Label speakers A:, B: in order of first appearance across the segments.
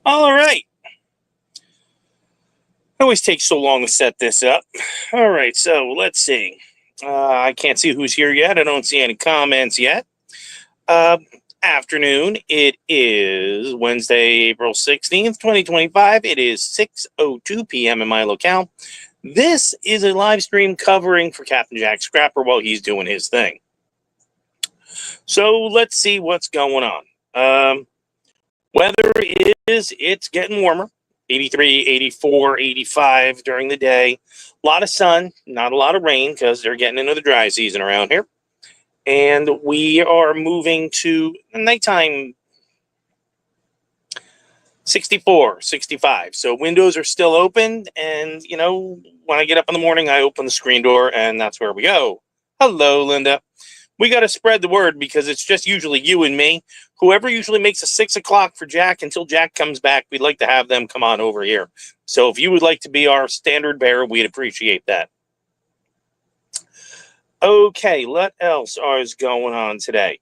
A: All right. It always takes so long to set this up. All right, so let's see. I can't see who's here yet. I don't see any comments yet. Uh, Afternoon. It is Wednesday, April 16th, 2025. It is 6:02 p.m. in my locale. This is a live stream covering for Captain Jack.Scrapper while he's doing his thing. So let's see what's going on. Weather it's getting warmer. 83, 84, 85 during the day. A lot of sun, not a lot of rain because they're getting into the dry season around here. And we are moving to nighttime 64, 65. So windows are still open. And, when I get up in the morning, I open the screen door and that's where we go. Hello, Linda. We got to spread the word because it's just usually you and me. Whoever usually makes a 6 o'clock for Jack until Jack comes back, we'd like to have them come on over here. So if you would like to be our standard bearer, we'd appreciate that. Okay, what else is going on today?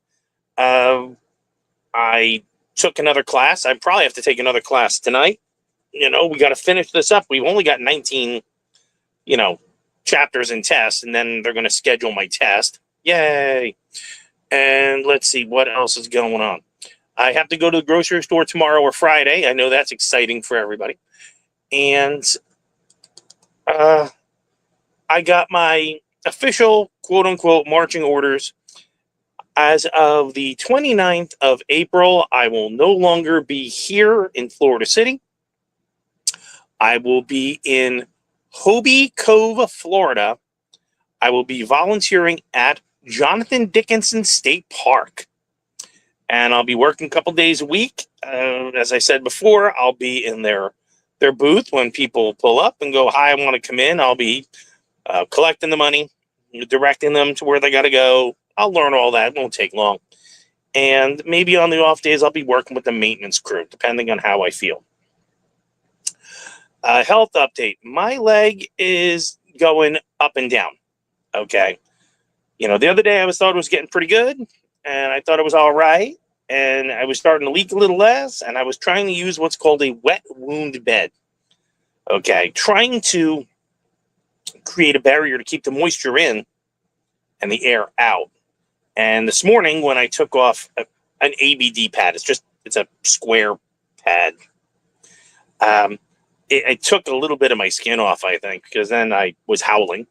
A: I took another class. I probably have to take another class tonight. We got to finish this up. We've only got 19, chapters and tests, and then they're going to schedule my test. Yay. And let's see what else is going on. I have to go to the grocery store tomorrow or Friday. I know that's exciting for everybody. And I got my official quote-unquote marching orders. As of the 29th of April, I will no longer be here in Florida City. I will be in Hobie Cove, Florida. I will be volunteering at Jonathan Dickinson State Park. And I'll be working a couple days a week. As I said before, I'll be in their booth when people pull up and go, hi, I want to come in. I'll be collecting the money, directing them to where they got to go. I'll learn all that. It won't take long. And maybe on the off days, I'll be working with the maintenance crew, depending on how I feel. Health update. My leg is going up and down. Okay. The other day I thought it was getting pretty good, and I thought it was all right, and I was starting to leak a little less, and I was trying to use what's called a wet wound bed. Okay. Trying to create a barrier to keep the moisture in and the air out. And this morning when I took off an ABD pad, it's a square pad. It took a little bit of my skin off, I think, because then I was howling.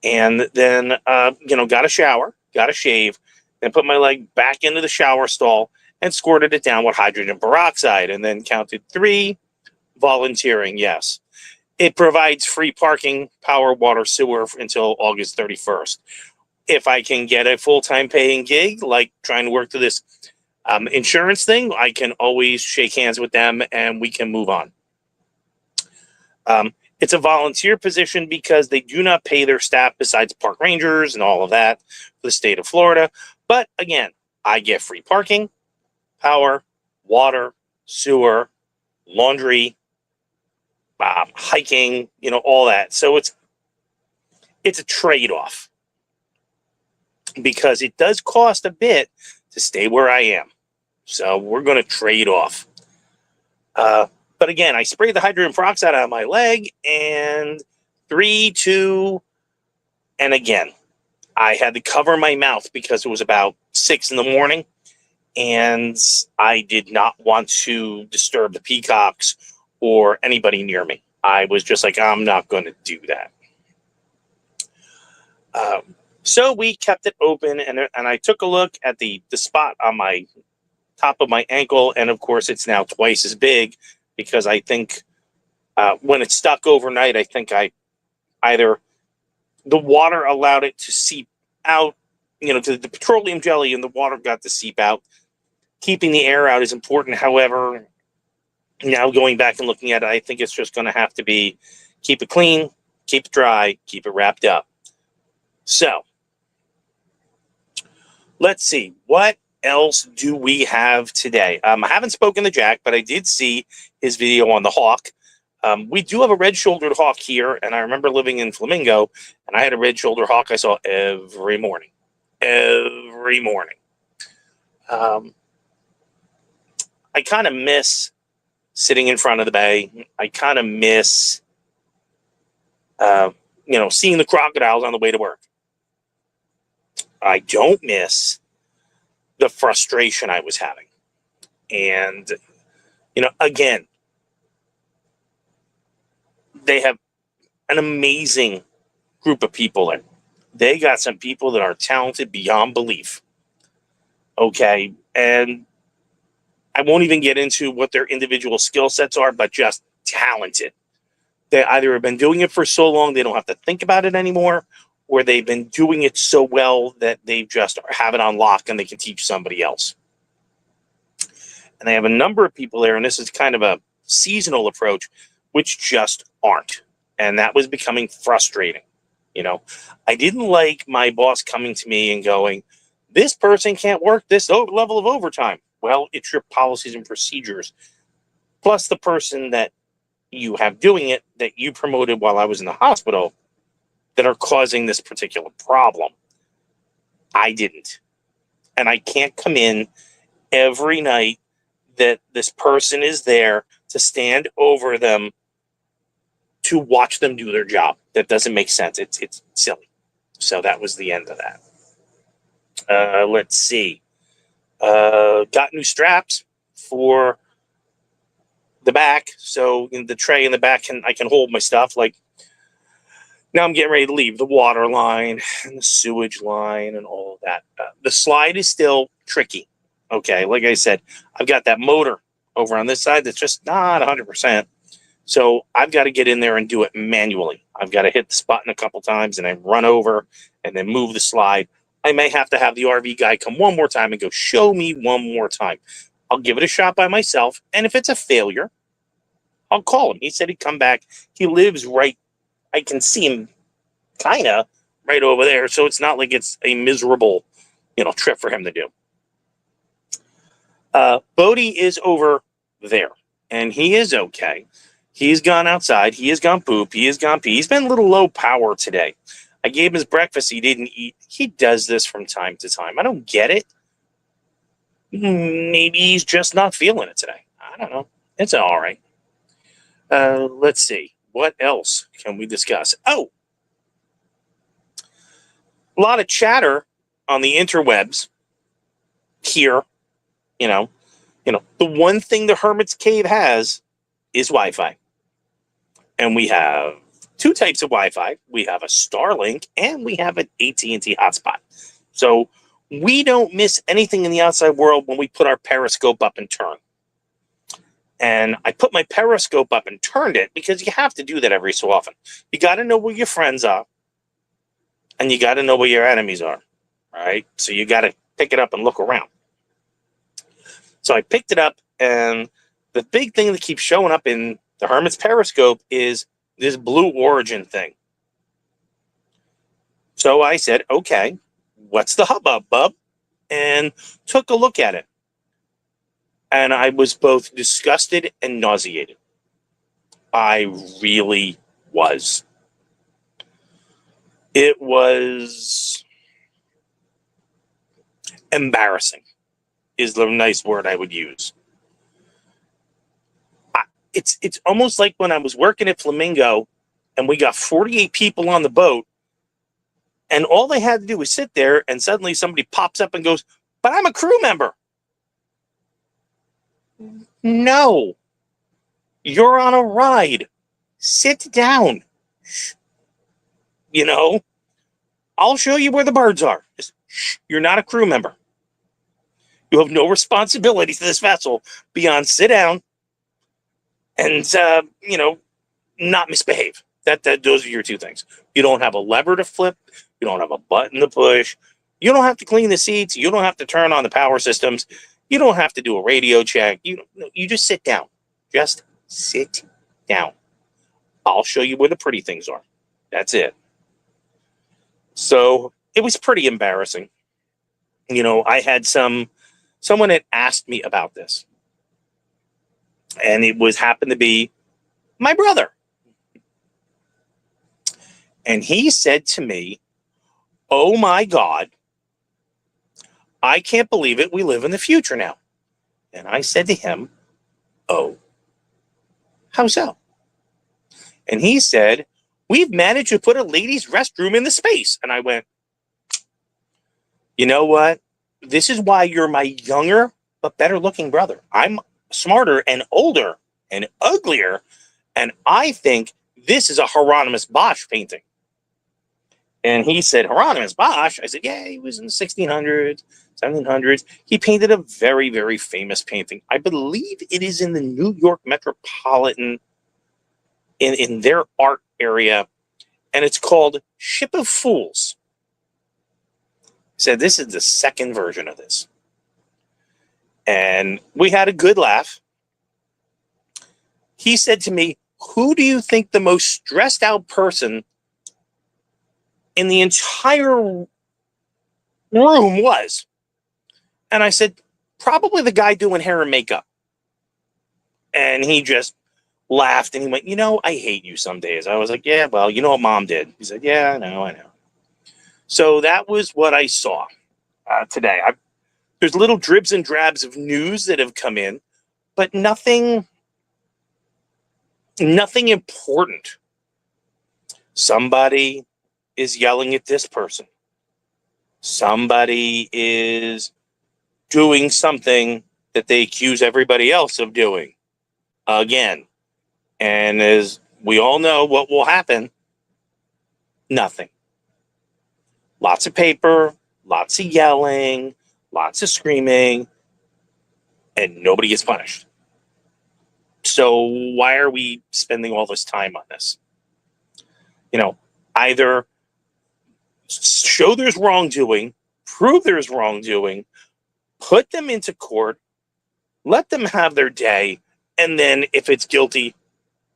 A: And then, got a shower, got a shave, and put my leg back into the shower stall and squirted it down with hydrogen peroxide and then counted 3, volunteering, yes. It provides free parking, power, water, sewer until August 31st. If I can get a full-time paying gig, like trying to work through this insurance thing, I can always shake hands with them and we can move on. It's a volunteer position because they do not pay their staff besides park rangers and all of that for the state of Florida. But again, I get free parking, power, water, sewer, laundry, hiking, all that. So it's a trade-off because it does cost a bit to stay where I am. So we're going to trade off. But again, I sprayed the hydrogen peroxide on my leg, and 3, 2, and again, I had to cover my mouth because it was about 6 in the morning, and I did not want to disturb the peacocks or anybody near me. I was just like, I'm not going to do that. So we kept it open, and I took a look at the spot on my top of my ankle, and of course, it's now twice as big because I think when it's stuck overnight, I think either the water allowed it to seep out, to the petroleum jelly, and the water got to seep out. Keeping the air out is important. However, now going back and looking at it, I think it's just going to have to be keep it clean, keep it dry, keep it wrapped up. So let's see. What else do we have today? I haven't spoken to Jack, but I did see his video on the hawk. We do have a red-shouldered hawk here, and I remember living in Flamingo, and I had a red-shouldered hawk I saw every morning. Every morning. I kind of miss sitting in front of the bay. I kind of miss, seeing the crocodiles on the way to work. I don't miss the frustration I was having. And, again, they have an amazing group of people there. They got some people that are talented beyond belief. Okay. And I won't even get into what their individual skill sets are, but just talented. They either have been doing it for so long they don't have to think about it anymore, or they've been doing it so well that they just have it on lock and they can teach somebody else. And they have a number of people there, and this is kind of a seasonal approach, which just aren't. And that was becoming frustrating. I didn't like my boss coming to me and going, this person can't work this level of overtime. Well, it's your policies and procedures, plus the person that you have doing it that you promoted while I was in the hospital that are causing this particular problem. I didn't. And I can't come in every night that this person is there to stand over them to watch them do their job. That doesn't make sense. It's silly. So that was the end of that. Let's see. Got new straps for the back, so in the tray in the back I can hold my stuff. Like, now I'm getting ready to leave the water line and the sewage line and all of that. The slide is still tricky. Okay, like I said, I've got that motor over on this side that's just not 100%. So I've got to get in there and do it manually. I've got to hit this button a couple times and then run over and then move the slide. I may have to have the RV guy come one more time and go, show me one more time. I'll give it a shot by myself. And if it's a failure, I'll call him. He said he'd come back. He lives right, I can see him kind of right over there. So it's not like it's a miserable, trip for him to do. Bodie is over there and he is okay. He's gone outside. He has gone poop. He has gone pee. He's been a little low power today. I gave him his breakfast. He didn't eat. He does this from time to time. I don't get it. Maybe he's just not feeling it today. I don't know. It's all right. Let's see. What else can we discuss? Oh, a lot of chatter on the interwebs here. The one thing the Hermit's Cave has is Wi-Fi. And we have two types of Wi-Fi. We have a Starlink and we have an AT&T hotspot. So we don't miss anything in the outside world when we put our periscope up and turn. And I put my periscope up and turned it because you have to do that every so often. You got to know where your friends are and you got to know where your enemies are. All right. So you got to pick it up and look around. So I picked it up, and the big thing that keeps showing up in the Hermit's Periscope is this Blue Origin thing. So I said, okay, what's the hubbub, bub? And took a look at it. And I was both disgusted and nauseated. I really was. It was embarrassing, is the nice word I would use. It's almost like when I was working at Flamingo and we got 48 people on the boat and all they had to do was sit there and suddenly somebody pops up and goes, but I'm a crew member. No, you're on a ride. Sit down. I'll show you where the birds are. Just, you're not a crew member. You have no responsibility to this vessel beyond sit down and, not misbehave. Those are your two things. You don't have a lever to flip. You don't have a button to push. You don't have to clean the seats. You don't have to turn on the power systems. You don't have to do a radio check. You just sit down. Just sit down. I'll show you where the pretty things are. That's it. So it was pretty embarrassing. I had someone had asked me about this. And it happened to be my brother. And he said to me, oh my God, I can't believe it. We live in the future now. And I said to him, oh, How so? And he said, we've managed to put a ladies' restroom in the space. And I went, you know what? This is why you're my younger but better looking brother. I'm smarter and older and uglier, and I think this is a Hieronymus Bosch painting. And he said, Hieronymus Bosch? I said, yeah, he was in the 1600s, 1700s. He painted a very, very famous painting. I believe it is in the New York Metropolitan, in their art area, and it's called Ship of Fools. He said, this is the second version of this. And we had a good laugh. He said to me, who do you think the most stressed out person in the entire room was? And I said, probably the guy doing hair and makeup. And he just laughed and he went, I hate you some days. I was like, yeah, well, you know what mom did? He said, yeah, I know. So that was what I saw today. There's little dribs and drabs of news that have come in, but nothing important. Somebody is yelling at this person. Somebody is doing something that they accuse everybody else of doing again. And as we all know what will happen, nothing. Lots of paper, lots of yelling, lots of screaming, and nobody gets punished. So why are we spending all this time on this? Either show there's wrongdoing, prove there's wrongdoing, put them into court, let them have their day, and then if it's guilty,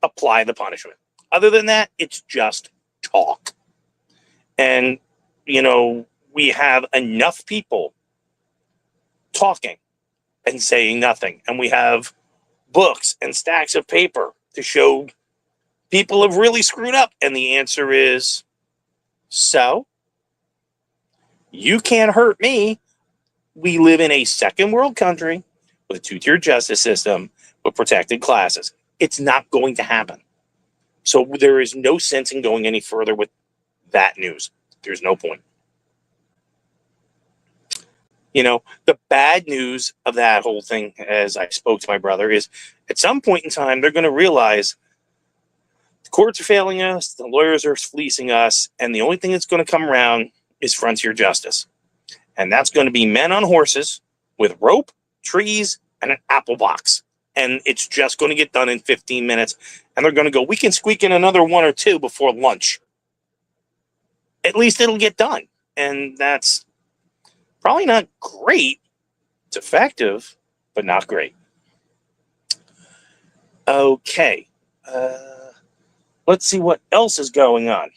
A: apply the punishment. Other than that, it's just talk. And, we have enough people talking and saying nothing. And we have books and stacks of paper to show people have really screwed up. And the answer is, so? You can't hurt me. We live in a second world country with a two-tier justice system with protected classes. It's not going to happen. So there is no sense in going any further with that news. There's no point. The bad news of that whole thing, as I spoke to my brother, is at some point in time, they're going to realize the courts are failing us, the lawyers are fleecing us, and the only thing that's going to come around is frontier justice. And that's going to be men on horses with rope, trees, and an apple box. And it's just going to get done in 15 minutes. And they're going to go, we can squeak in another one or two before lunch. At least it'll get done. And that's probably not great. It's effective, but not great. Okay. Let's see what else is going on.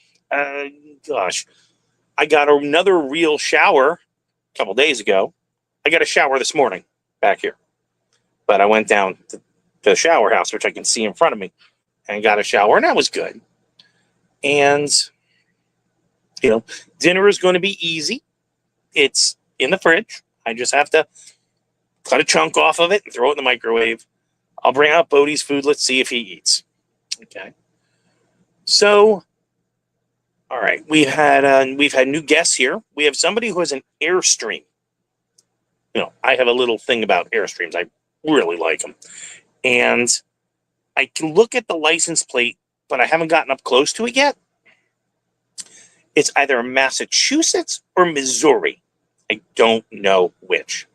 A: Gosh, I got another real shower a couple days ago. I got a shower this morning back here. But I went down to the shower house, which I can see in front of me, and got a shower, and that was good. And, dinner is going to be easy. It's in the fridge. I just have to cut a chunk off of it and throw it in the microwave. I'll bring out Bodie's food. Let's see if he eats. Okay. So, all right, we've had new guests here. We have somebody who has an Airstream. I have a little thing about Airstreams. I really like them. And I can look at the license plate, but I haven't gotten up close to it yet. It's either Massachusetts or Missouri. I don't know which.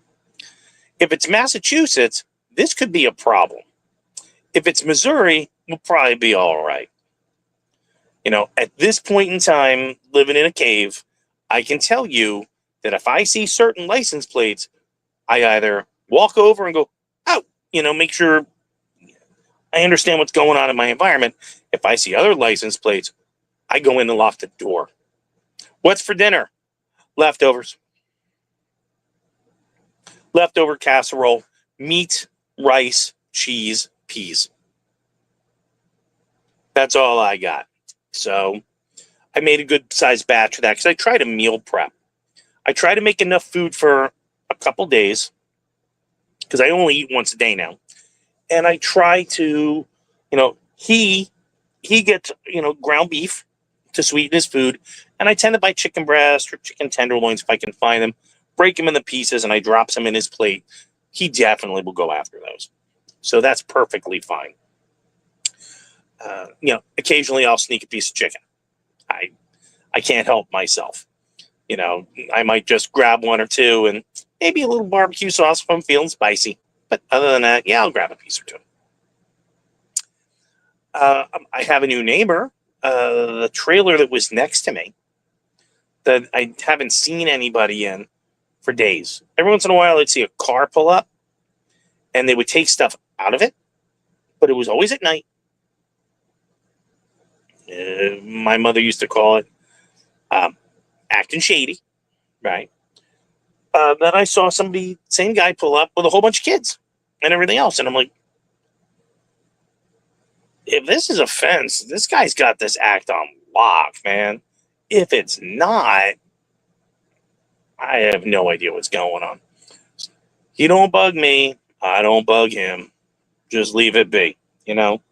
A: If it's Massachusetts, this could be a problem. If it's Missouri, we'll probably be all right. At this point in time, living in a cave, I can tell you that if I see certain license plates, I either walk over and go, oh, make sure I understand what's going on in my environment. If I see other license plates, I go in and lock the door. What's for dinner? Leftovers. Leftover casserole, meat, rice, cheese, peas. That's all I got. So I made a good sized batch of that because I try to meal prep. I try to make enough food for a couple days because I only eat once a day now. And I try to He gets ground beef to sweeten his food, and I tend to buy chicken breast or chicken tenderloins if I can find them, break them into pieces, and I drop them in his plate. He definitely will go after those, so that's perfectly fine. Occasionally I'll sneak a piece of chicken. I can't help myself. I might just grab one or two and maybe a little barbecue sauce if I'm feeling spicy. But other than that, yeah, I'll grab a piece or two. I have a new neighbor. The trailer that was next to me that I haven't seen anybody in for days. Every once in a while, I'd see a car pull up and they would take stuff out of it, but it was always at night. My mother used to call it acting shady, right? Then I saw same guy pull up with a whole bunch of kids and everything else. And I'm like, if this is a fence, this guy's got this act on lock, man. If it's not, I have no idea what's going on. He don't bug me. I don't bug him. Just leave it be, you know.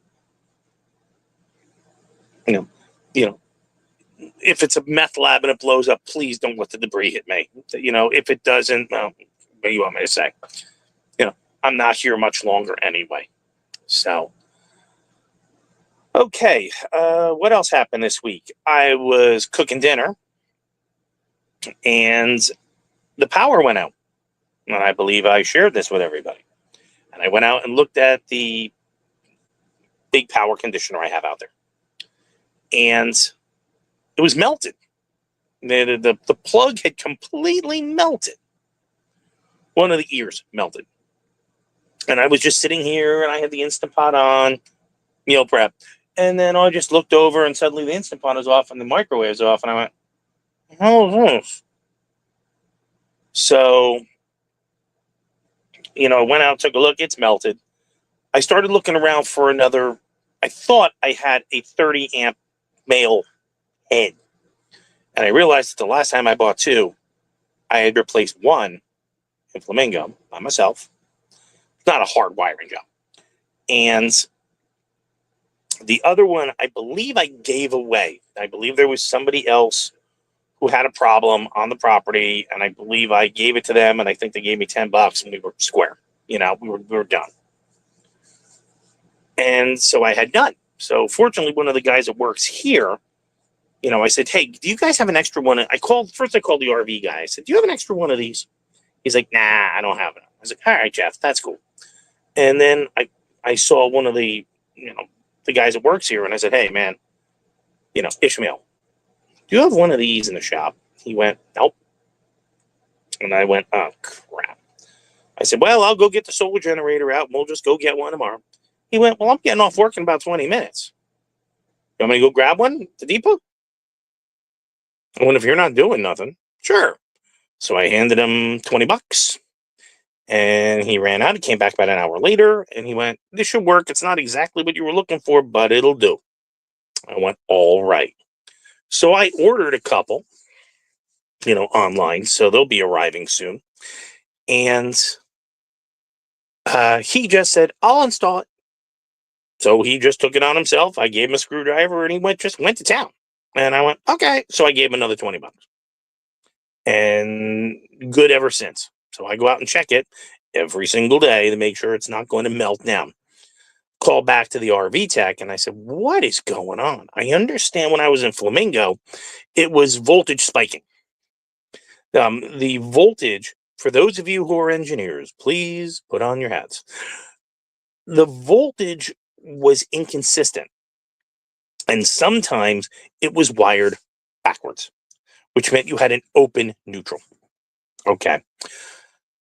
A: If it's a meth lab and it blows up, please don't let the debris hit me. If it doesn't, well, what do you want me to say? I'm not here much longer anyway. So, okay. What else happened this week? I was cooking dinner and the power went out. And I believe I shared this with everybody. And I went out and looked at the big power conditioner I have out there. And it was melted. The plug had completely melted. One of the ears melted. And I was just sitting here and I had the Instant Pot on, meal prep. And then I just looked over and suddenly the Instant Pot is off and the microwave's off. And I went, how is this? So, I went out, took a look. It's melted. I started looking around for another. I thought I had a 30 amp male head. And I realized that the last time I bought two, I had replaced one in Flamingo by myself. It's not a hard wiring job. And the other one, I believe I gave away. I believe there was somebody else who had a problem on the property, and I believe I gave it to them, and I think they gave me $10, and we were square. We were done. And so I had none. So fortunately, one of the guys that works here, I said, hey, do you guys have an extra one? I called the RV guy. I said, do you have an extra one of these? He's like, nah, I don't have it. I was like, all right, Jeff, that's cool. And then I saw one of the guys that works here, and I said, hey, man, Ishmael, do you have one of these in the shop? He went, nope. And I went, oh, crap. I said, well, I'll go get the solar generator out, and we'll just go get one tomorrow. He went, well, I'm getting off work in about 20 minutes. You want me to go grab one at the depot? I went, if you're not doing nothing, sure. So I handed him $20, and he ran out. He came back about an hour later, and he went, this should work. It's not exactly what you were looking for, but it'll do. I went, all right. So I ordered a couple, online, so they'll be arriving soon. And he just said, I'll install it. So he just took it on himself. I gave him a screwdriver, and he went to town. And I went, okay. So I gave him another $20. And good ever since. So I go out and check it every single day to make sure it's not going to melt down. Call back to the RV tech, and I said, what is going on? I understand when I was in Flamingo, it was voltage spiking. The voltage, for those of you who are engineers, please put on your hats. The voltage was inconsistent. And sometimes it was wired backwards, which meant you had an open neutral. Okay.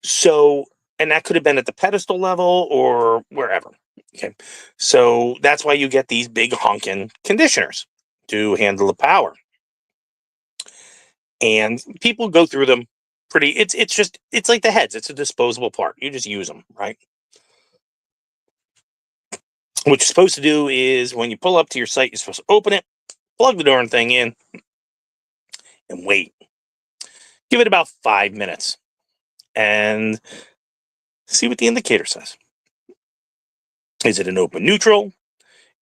A: So, and that could have been at the pedestal level or wherever. Okay. So that's why you get these big honking conditioners to handle the power. And people go through them pretty, it's like the heads. It's a disposable part. You just use them, right? What you're supposed to do is when you pull up to your site, you're supposed to open it, plug the darn thing in, and wait. Give it about 5 minutes and see what the indicator says. Is it an open neutral?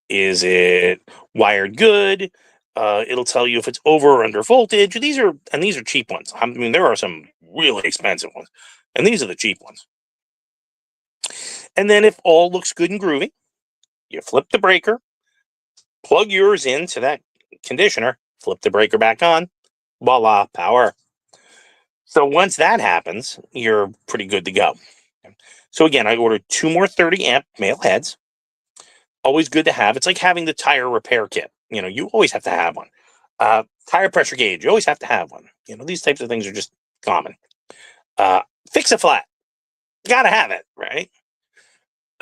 A: Is it wired good? It'll tell you if it's over or under voltage. These are cheap ones. I mean, there are some really expensive ones, and these are the cheap ones. And then if all looks good and groovy, you flip the breaker, plug yours into that conditioner, flip the breaker back on, voila, power. So once that happens, you're pretty good to go. So again, I ordered 2 more 30 amp male heads. Always good to have. It's like having the tire repair kit. You always have to have one. Tire pressure gauge, you always have to have one. These types of things are just common. Fix a flat, gotta have it, right?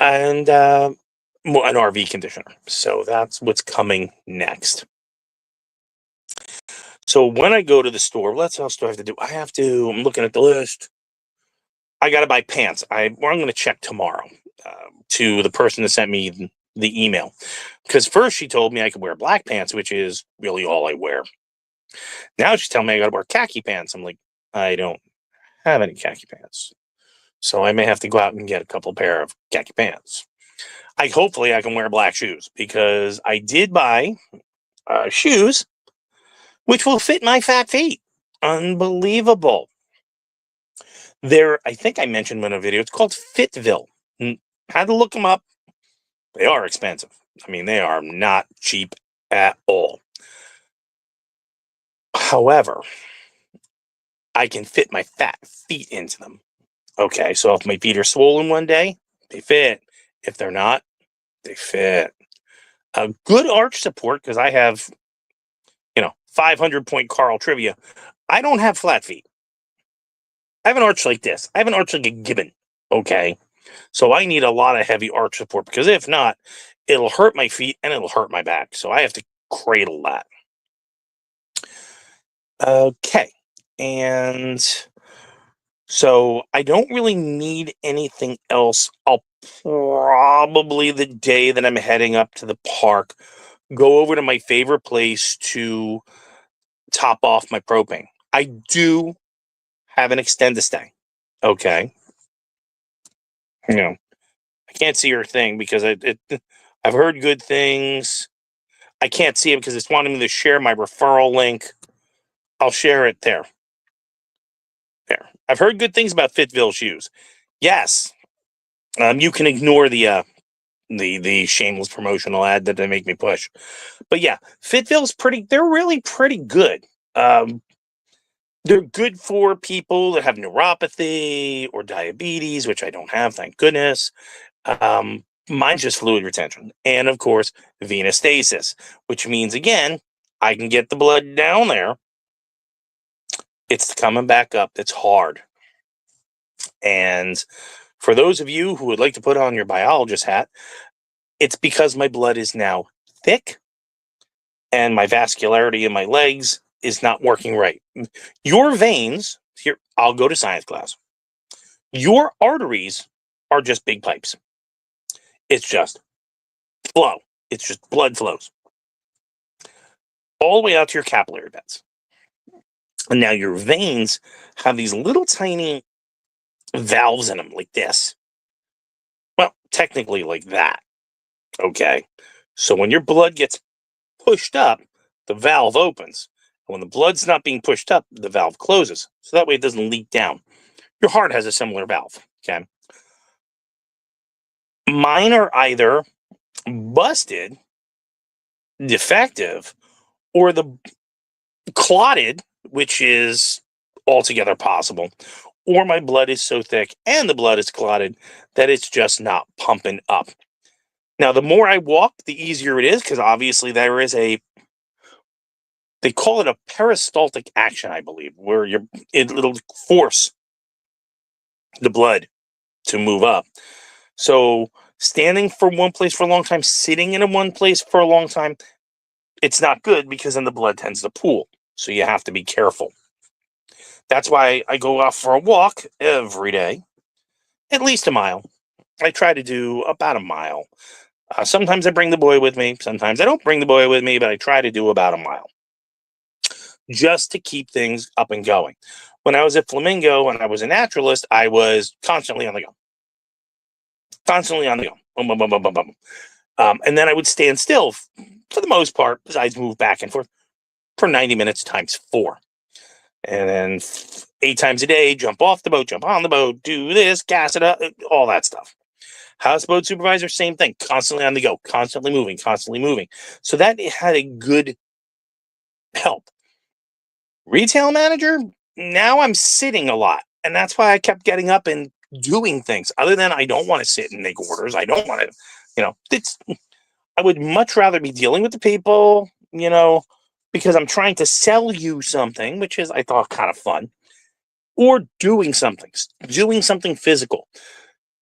A: And an RV conditioner. So that's what's coming next. So when I go to the store, what else do I have to do? I'm looking at the list. I got to buy pants. I'm going to check tomorrow to the person that sent me the email. Because first she told me I could wear black pants, which is really all I wear. Now she's telling me I got to wear khaki pants. I'm like, I don't have any khaki pants. So I may have to go out and get a couple pair of khaki pants. Hopefully I can wear black shoes, because I did buy shoes which will fit my fat feet. Unbelievable. I think I mentioned in a video, it's called Fitville. Had to look them up. They are expensive. I mean, they are not cheap at all. However, I can fit my fat feet into them. Okay, so if my feet are swollen one day, they fit. If they're not, they fit. A good arch support, because I have, 500-point Carl trivia. I don't have flat feet. I have an arch like this. I have an arch like a gibbon. Okay, so I need a lot of heavy arch support, because if not, it'll hurt my feet and it'll hurt my back. So I have to cradle that. Okay, and so I don't really need anything else. I'll probably, the day that I'm heading up to the park, go over to my favorite place to top off my propane. I do have an extend-a-stay. Okay. I can't see her thing because I've heard good things. I can't see it because it's wanting me to share my referral link. I'll share it there. There. I've heard good things about Fitville shoes. Yes. You can ignore the shameless promotional ad that they make me push. But yeah, Fitville's they're really pretty good. They're good for people that have neuropathy or diabetes, which I don't have, thank goodness. Mine's just fluid retention. And of course, venostasis, which means, again, I can get the blood down there. It's coming back up. It's hard. And for those of you who would like to put on your biologist hat, it's because my blood is now thick and my vascularity in my legs is not working right. Your veins, here, I'll go to science class. Your arteries are just big pipes. It's just flow. It's just blood flows all the way out to your capillary beds. And now your veins have these little tiny valves in them like this. Well, technically like that. Okay. So when your blood gets pushed up, the valve opens. When the blood's not being pushed up, the valve closes. So that way it doesn't leak down. Your heart has a similar valve. Okay. Mine are either busted, defective, or the clotted, which is altogether possible, or my blood is so thick and the blood is clotted that it's just not pumping up. Now, the more I walk, the easier it is, because obviously there is they call it a peristaltic action, I believe, where it'll force the blood to move up. So standing for one place for a long time, sitting in one place for a long time, it's not good, because then the blood tends to pool. So you have to be careful. That's why I go out for a walk every day, at least a mile. I try to do about a mile. Sometimes I bring the boy with me. Sometimes I don't bring the boy with me, but I try to do about a mile just to keep things up and going. When I was at Flamingo and I was a naturalist, I was constantly on the go. Constantly on the go. Boom, boom, boom, boom, boom, boom. And then I would stand still for the most part, besides move back and forth for 90 minutes times 4. And then 8 times a day, jump off the boat, jump on the boat, do this, gas it up, all that stuff. Houseboat supervisor, same thing, constantly on the go, constantly moving, constantly moving. So that had a good help. Retail manager, now I'm sitting a lot. And that's why I kept getting up and doing things. Other than I don't want to sit and make orders. I don't want to, I would much rather be dealing with the people, because I'm trying to sell you something, which is, I thought, kind of fun, or doing something physical,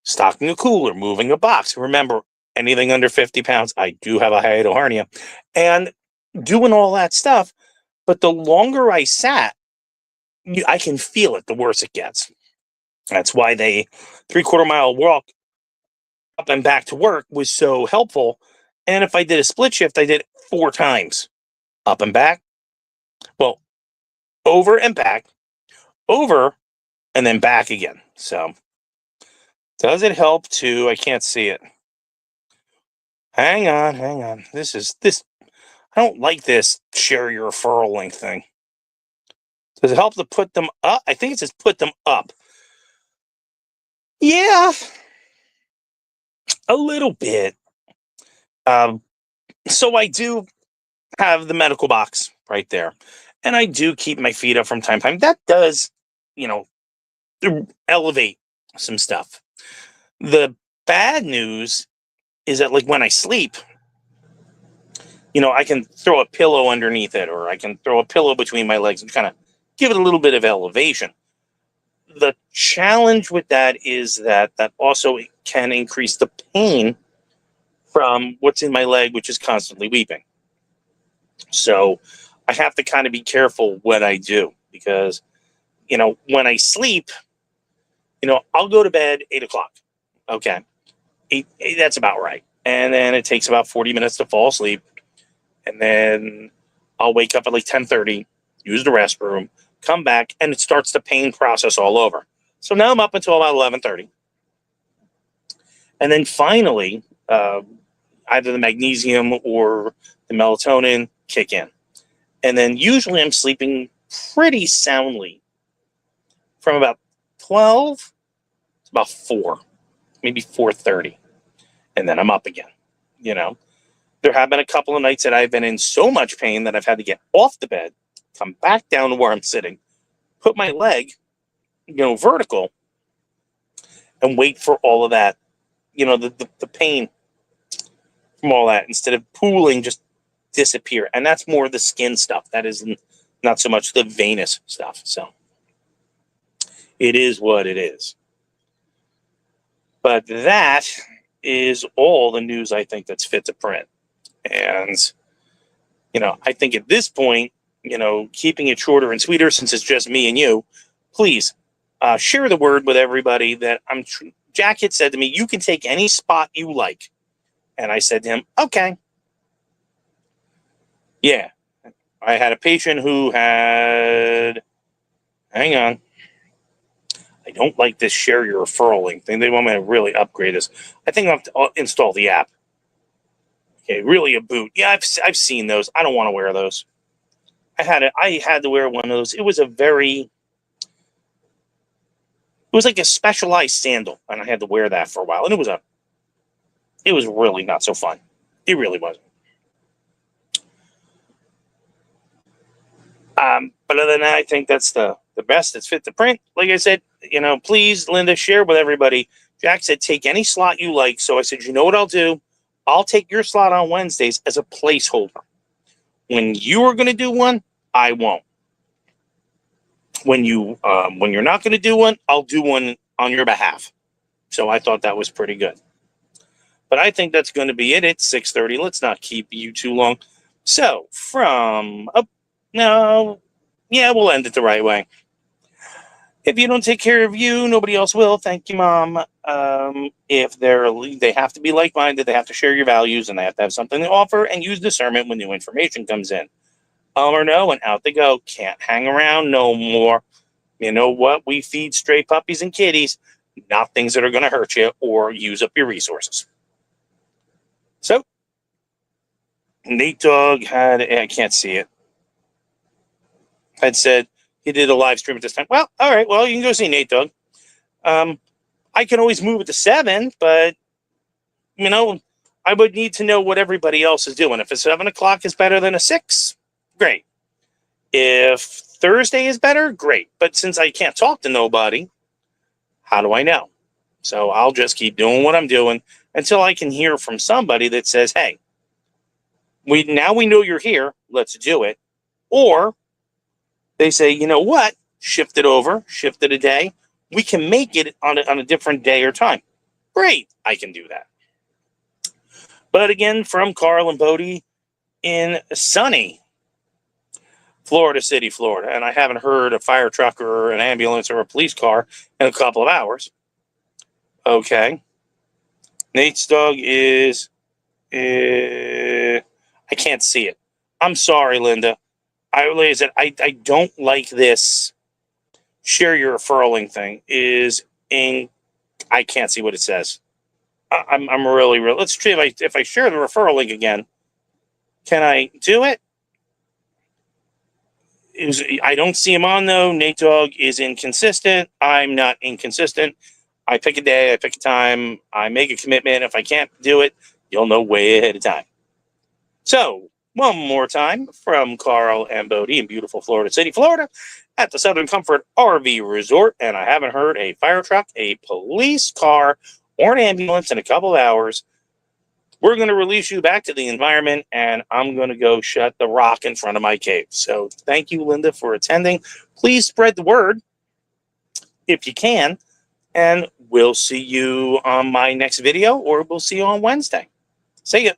A: stocking a cooler, moving a box. Remember, anything under 50 pounds, I do have a hiatal hernia, and doing all that stuff. But the longer I sat, I can feel it, the worse it gets. That's why the 3/4 mile walk up and back to work was so helpful. And if I did a split shift, I did it 4 times. Up and back, well, over and back, over, and then back again. So, does it help too? I can't see it. Hang on. This. I don't like this share your referral link thing. Does it help to put them up? I think it says put them up. Yeah, a little bit. So I do have the medical box right there, and I do keep my feet up from time to time. That does, elevate some stuff. The bad news is that, like, when I sleep, I can throw a pillow underneath it, or I can throw a pillow between my legs and kind of give it a little bit of elevation. The challenge with that is that also can increase the pain from what's in my leg, which is constantly weeping. So I have to kind of be careful what I do, because, when I sleep, I'll go to bed 8 o'clock. Okay. That's about right. And then it takes about 40 minutes to fall asleep. And then I'll wake up at like 10:30, use the restroom, come back, and it starts the pain process all over. So now I'm up until about 11:30. And then finally, either the magnesium or the melatonin kick in. And then usually I'm sleeping pretty soundly from about 12 to about 4, maybe 4:30. And then I'm up again. There have been a couple of nights that I've been in so much pain that I've had to get off the bed, come back down to where I'm sitting, put my leg, vertical, and wait for all of that, the pain from all that, instead of pooling, just disappear. And that's more the skin stuff. That is not so much the venous stuff. So it is what it is. But that is all the news I think that's fit to print. And, I think at this point, keeping it shorter and sweeter, since it's just me and you, please share the word with everybody that Jack had said to me, you can take any spot you like. And I said to him, okay. Yeah. I had a patient who had, hang on. I don't like this share your referral link thing. They want me to really upgrade this. I think I'll have to install the app. Okay, really a boot. Yeah, I've seen those. I don't want to wear those. I had to wear one of those. It was like a specialized sandal, and I had to wear that for a while. And it was really not so fun. It really wasn't. But other than that, I think that's the best that's fit to print. Like I said, please, Linda, share with everybody. Jack said, take any slot you like. So I said, you know what I'll do? I'll take your slot on Wednesdays as a placeholder. When you are going to do one, I won't. When you're not going to do one, I'll do one on your behalf. So I thought that was pretty good. But I think that's going to be it. It's 6:30. Let's not keep you too long. So we'll end it the right way. If you don't take care of you, nobody else will. Thank you, Mom. If they have to be like-minded, they have to share your values, and they have to have something to offer, and use discernment when new information comes in. Or no, and out they go. Can't hang around no more. You know what? We feed stray puppies and kitties, not things that are going to hurt you or use up your resources. So Nate Dogg I can't see it, had said he did a live stream at this time. Well, all right. Well, you can go see Nate Dogg. I can always move it to 7, but, I would need to know what everybody else is doing. If a 7 o'clock is better than a 6, great. If Thursday is better, great. But since I can't talk to nobody, how do I know? So I'll just keep doing what I'm doing until I can hear from somebody that says, hey, we know you're here, let's do it. Or they say, you know what, shift it a day. We can make it on a different day or time. Great, I can do that. But again, from Carl and Bodie in sunny Florida City, Florida, and I haven't heard a fire truck or an ambulance or a police car in a couple of hours. Okay. Nate's dog is... I can't see it. I'm sorry, Linda. I don't like this share your referraling thing. I can't see what it says. I'm really. Let's see if I share the referral link again. Can I do it? I don't see him on though. Nate Dogg is inconsistent. I'm not inconsistent. I pick a day, I pick a time, I make a commitment. If I can't do it, you'll know way ahead of time. So, one more time from Carl and Bodie in beautiful Florida City, Florida, at the Southern Comfort RV Resort, and I haven't heard a fire truck, a police car, or an ambulance in a couple of hours. We're going to release you back to the environment, and I'm going to go shut the rock in front of my cave. So thank you, Linda, for attending. Please spread the word if you can, and we'll see you on my next video, or we'll see you on Wednesday. See ya.